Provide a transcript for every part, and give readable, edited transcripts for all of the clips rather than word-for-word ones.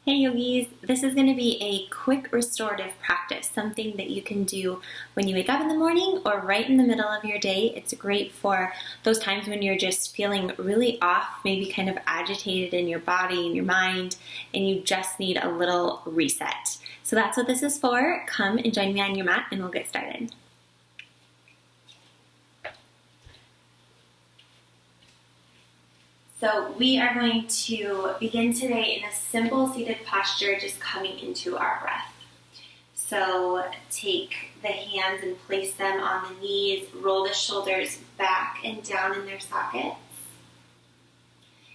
Hey yogis, this is going to be a quick restorative practice, something that you can do when you wake up in the morning or right in the middle of your day. It's great for those times when you're just feeling really off, maybe kind of agitated in your body and your mind, and you just need a little reset. So that's what this is for. Come and join me on your mat and we'll get started. So we are going to begin today in a simple seated posture, just coming into our breath. So take the hands and place them on the knees, roll the shoulders back and down in their sockets.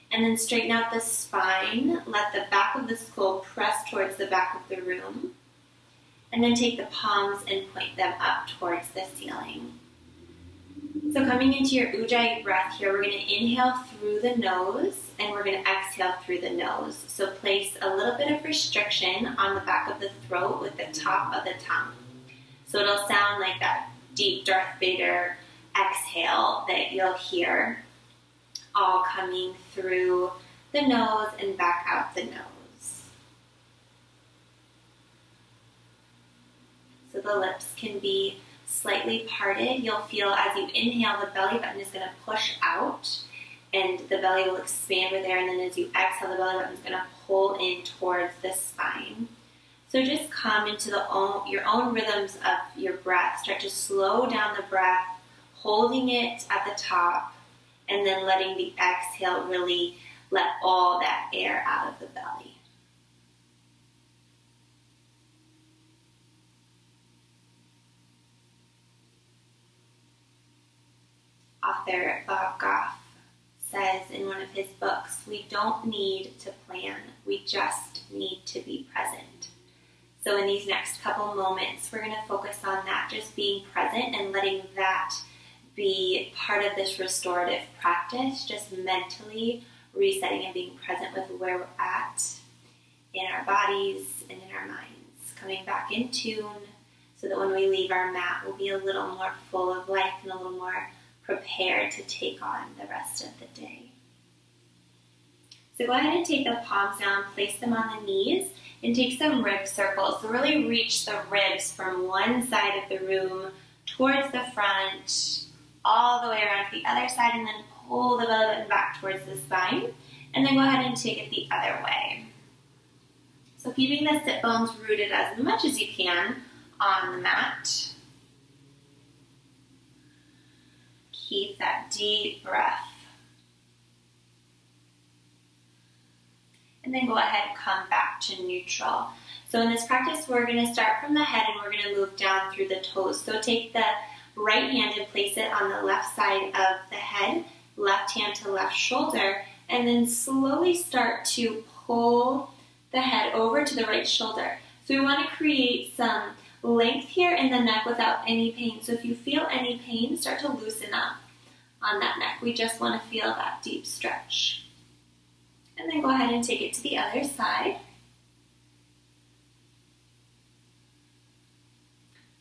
And then straighten out the spine, let the back of the skull press towards the back of the room. And then take the palms and point them up towards the ceiling. So coming into your Ujjayi breath here, we're going to inhale through the nose and we're going to exhale through the nose. So place a little bit of restriction on the back of the throat with the top of the tongue. So it'll sound like that deep Darth Vader exhale that you'll hear, all coming through the nose and back out the nose. So the lips can be slightly parted. You'll feel as you inhale, the belly button is going to push out and the belly will expand with air, and then as you exhale, the belly button is going to pull in towards the spine. So just come into your own rhythms of your breath. Start to slow down the breath, holding it at the top, and then letting the exhale really let all that air out of the belly. Author Bob Goff says in one of his books, we don't need to plan, we just need to be present. So in these next couple moments, we're going to focus on that, just being present and letting that be part of this restorative practice, just mentally resetting and being present with where we're at in our bodies and in our minds, coming back in tune so that when we leave our mat, we'll be a little more full of life and a little more prepared to take on the rest of the day. So go ahead and take the palms down, place them on the knees, and take some rib circles. So really reach the ribs from one side of the room towards the front, all the way around to the other side, and then pull the belly button back towards the spine. And then go ahead and take it the other way. So keeping the sit bones rooted as much as you can on the mat. Keep that deep breath. And then go ahead and come back to neutral. So in this practice, we're going to start from the head and we're going to move down through the toes. So take the right hand and place it on the left side of the head, left hand to left shoulder, and then slowly start to pull the head over to the right shoulder. So we want to create some length here in the neck without any pain. So if you feel any pain, start to loosen up on that neck. We just want to feel that deep stretch. And then go ahead and take it to the other side.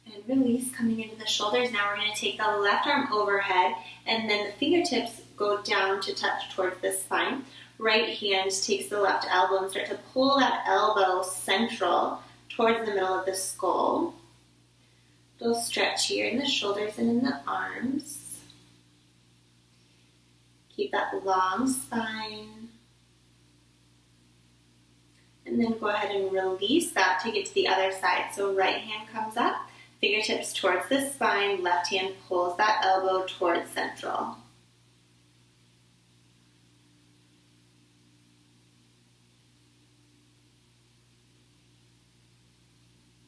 And release, coming into the shoulders. Now we're going to take the left arm overhead and then the fingertips go down to touch towards the spine. Right hand takes the left elbow and start to pull that elbow central towards the middle of the skull. Little stretch here in the shoulders and in the arms. Keep that long spine. And then go ahead and release that, take it to the other side. So right hand comes up, fingertips towards the spine, left hand pulls that elbow towards central.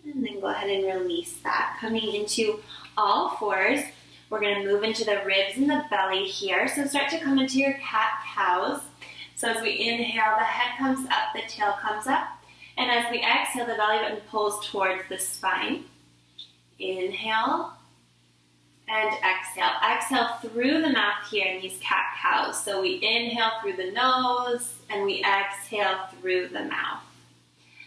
And then go ahead and release that. Coming into all fours, we're going to move into the ribs and the belly here. So start to come into your cat-cows. So as we inhale, the head comes up, the tail comes up. And as we exhale, the belly button pulls towards the spine. Inhale and exhale. Exhale through the mouth here in these cat-cows. So we inhale through the nose and we exhale through the mouth.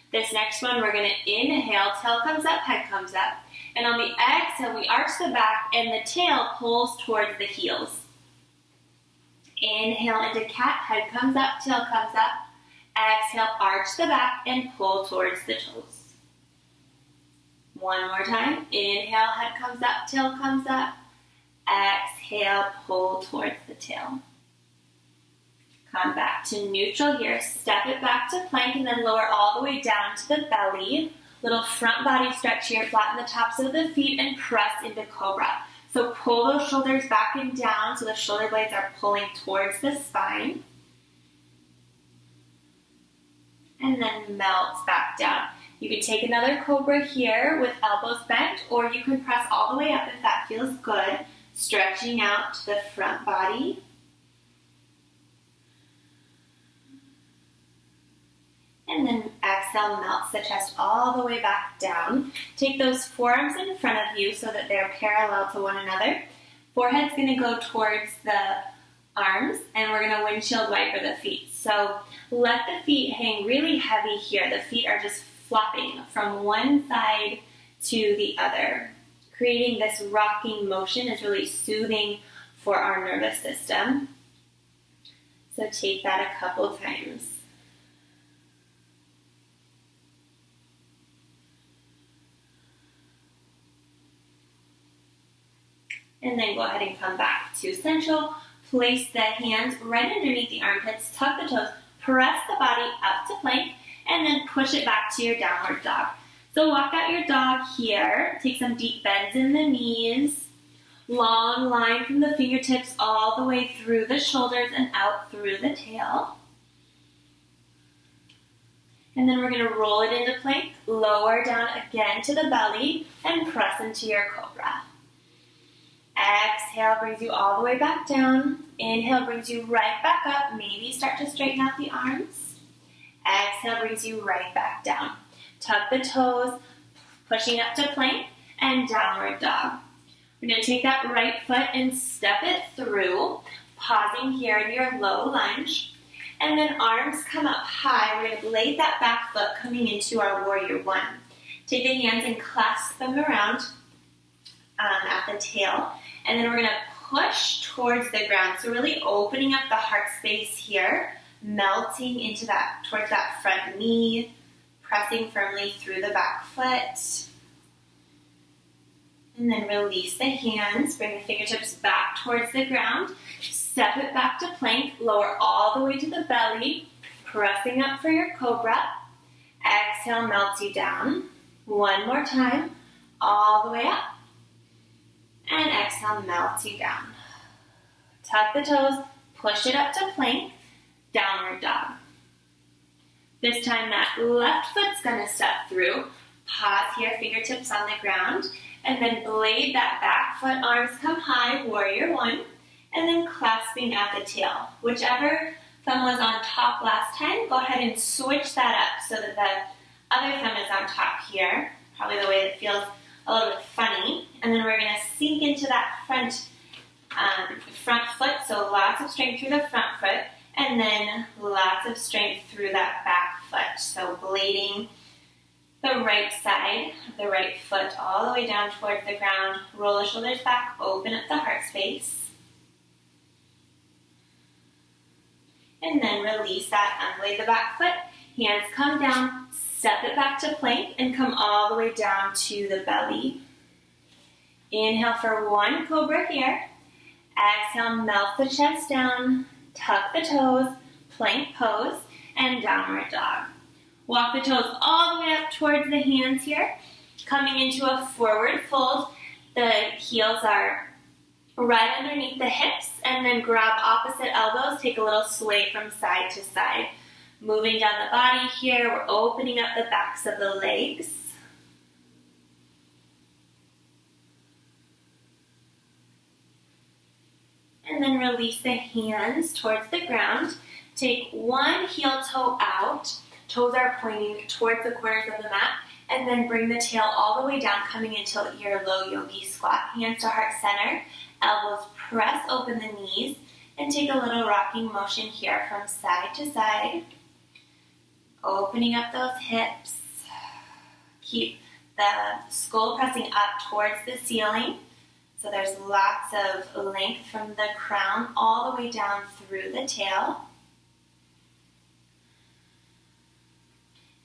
This next one, we're going to inhale, tail comes up, head comes up. And on the exhale, we arch the back and the tail pulls towards the heels. Inhale into cat, head comes up, tail comes up. Exhale, arch the back and pull towards the toes. One more time. Inhale, head comes up, tail comes up. Exhale, pull towards the tail. Come back to neutral here. Step it back to plank and then lower all the way down to the belly. Little front body stretch here. Flatten the tops of the feet and press into cobra. So pull those shoulders back and down so the shoulder blades are pulling towards the spine. And then melts back down. You can take another cobra here with elbows bent, or you can press all the way up if that feels good. Stretching out to the front body. And then exhale, melts the chest all the way back down. Take those forearms in front of you so that they're parallel to one another. Forehead's going to go towards the arms, and we're going to windshield wiper the feet. So let the feet hang really heavy here. The feet are just flopping from one side to the other. Creating this rocking motion is really soothing for our nervous system. So take that a couple times. And then go ahead and come back to central. Place the hands right underneath the armpits, tuck the toes, press the body up to plank, and then push it back to your downward dog. So walk out your dog here. Take some deep bends in the knees. Long line from the fingertips all the way through the shoulders and out through the tail. And then we're going to roll it into plank, lower down again to the belly, and press into your cobra. Exhale brings you all the way back down. Inhale brings you right back up. Maybe start to straighten out the arms. Exhale brings you right back down. Tuck the toes, pushing up to plank, and downward dog. We're going to take that right foot and step it through, pausing here in your low lunge. And then arms come up high. We're going to blade that back foot coming into our warrior one. Take the hands and clasp them around at the tail. And then we're going to push towards the ground. So really opening up the heart space here, melting into that, towards that front knee, pressing firmly through the back foot. And then release the hands, bring the fingertips back towards the ground. Step it back to plank, lower all the way to the belly, pressing up for your cobra. Exhale, melts you down. One more time, all the way up. And exhale, melts you down. Tuck the toes, push it up to plank, downward dog. This time that left foot's gonna step through. Pause here, fingertips on the ground, and then blade that back foot, arms come high, warrior one, and then clasping at the tail. Whichever thumb was on top last time, go ahead and switch that up so that the other thumb is on top here, probably the way that feels a little bit funny. And then we're going to sink into that front foot, so lots of strength through the front foot, and then lots of strength through that back foot. So blading the right side of the right foot all the way down towards the ground. Roll the shoulders back, open up the heart space. And then release that, unblade the back foot. Hands come down, step it back to plank, and come all the way down to the belly. Inhale for one cobra here. Exhale, melt the chest down, tuck the toes, plank pose, and downward dog. Walk the toes all the way up towards the hands here. Coming into a forward fold. The heels are right underneath the hips, and then grab opposite elbows. Take a little sway from side to side. Moving down the body here, we're opening up the backs of the legs. And then release the hands towards the ground. Take one heel toe out. Toes are pointing towards the corners of the mat. And then bring the tail all the way down, coming into your low yogi squat. Hands to heart center. Elbows press open the knees. And take a little rocking motion here from side to side. Opening up those hips. Keep the skull pressing up towards the ceiling. So there's lots of length from the crown all the way down through the tail.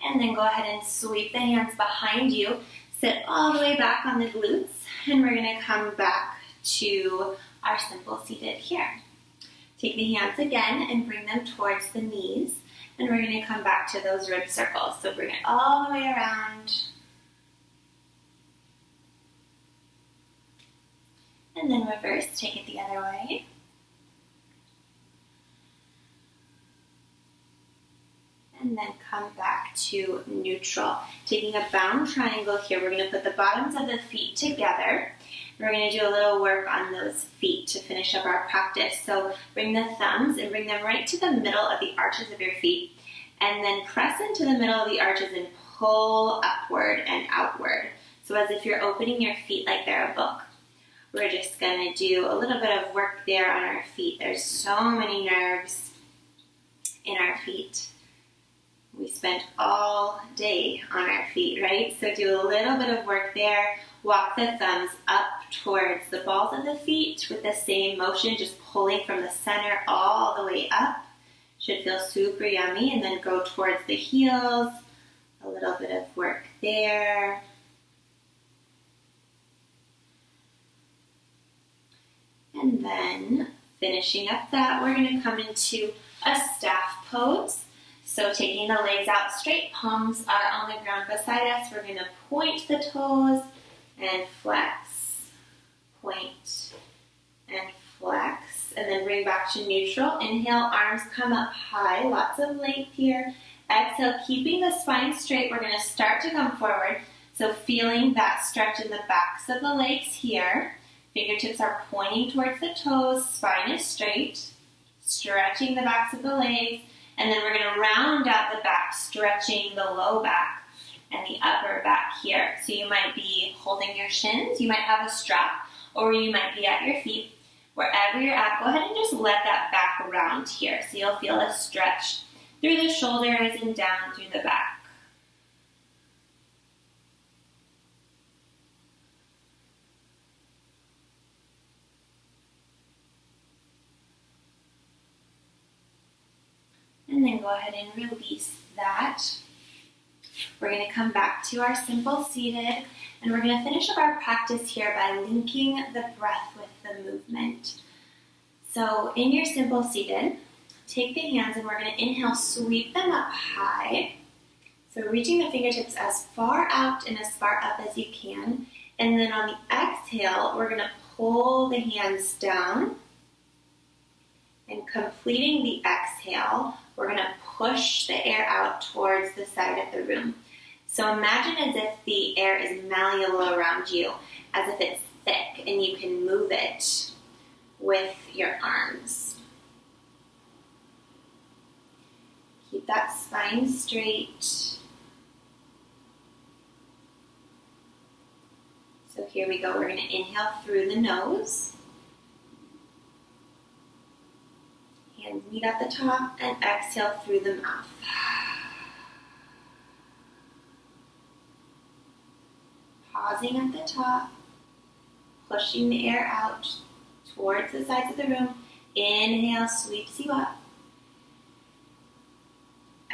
And then go ahead and sweep the hands behind you. Sit all the way back on the glutes. And we're going to come back to our simple seated here. Take the hands again and bring them towards the knees. And we're going to come back to those rib circles. So bring it all the way around. And then reverse, take it the other way. And then come back to neutral. Taking a bound triangle here, we're going to put the bottoms of the feet together. We're going to do a little work on those feet to finish up our practice. So bring the thumbs and bring them right to the middle of the arches of your feet. And then press into the middle of the arches and pull upward and outward. So as if you're opening your feet like they're a book. We're just going to do a little bit of work there on our feet. There's so many nerves in our feet. We spent all day on our feet, right? So do a little bit of work there. Walk the thumbs up towards the balls of the feet with the same motion, just pulling from the center all the way up. Should feel super yummy. And then go towards the heels. A little bit of work there. And then finishing up that, we're going to come into a staff pose. So taking the legs out straight, palms are on the ground beside us. We're going to point the toes and flex, point and flex, and then bring back to neutral. Inhale, arms come up high, lots of length here. Exhale, keeping the spine straight, we're going to start to come forward. So feeling that stretch in the backs of the legs here. Fingertips are pointing towards the toes, spine is straight, stretching the backs of the legs. And then we're going to round out the back, stretching the low back and the upper back here. So you might be holding your shins, you might have a strap, or you might be at your feet. Wherever you're at, go ahead and just let that back round here. So you'll feel a stretch through the shoulders and down through the back. And then go ahead and release that. We're going to come back to our simple seated, and we're going to finish up our practice here by linking the breath with the movement. So in your simple seated, take the hands and we're going to inhale, sweep them up high. So reaching the fingertips as far out and as far up as you can. And then on the exhale, we're going to pull the hands down. And completing the exhale, we're going to push the air out towards the side of the room. So imagine as if the air is malleable around you, as if it's thick and you can move it with your arms. Keep that spine straight. So here we go. We're going to inhale through the nose. Hands meet at the top and exhale through the mouth. Pausing at the top, pushing the air out towards the sides of the room. Inhale, sweeps you up.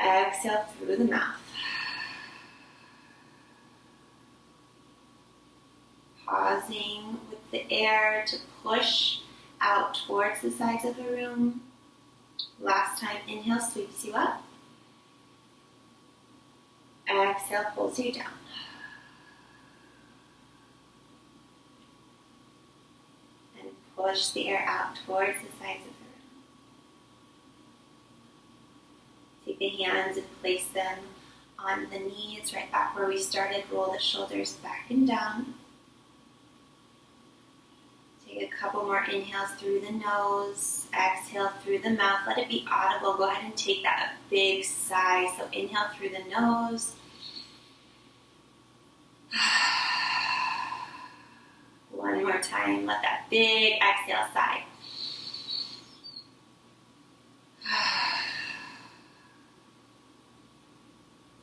Exhale through the mouth. Pausing with the air to push out towards the sides of the room. Last time, inhale, sweeps you up. Exhale, pulls you down. And push the air out towards the sides of the room. Take the hands and place them on the knees, right back where we started. Roll the shoulders back and down. Take a couple more inhales through the nose, exhale through the mouth. Let it be audible. Go ahead and take that big sigh. So inhale through the nose. One more time. Let that big exhale sigh.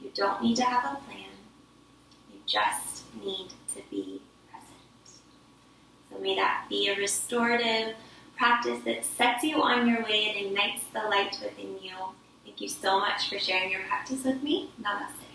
You don't need to have a plan. You just need to be present. So may that be a restorative practice that sets you on your way and ignites the light within you. Thank you so much for sharing your practice with me. Namaste.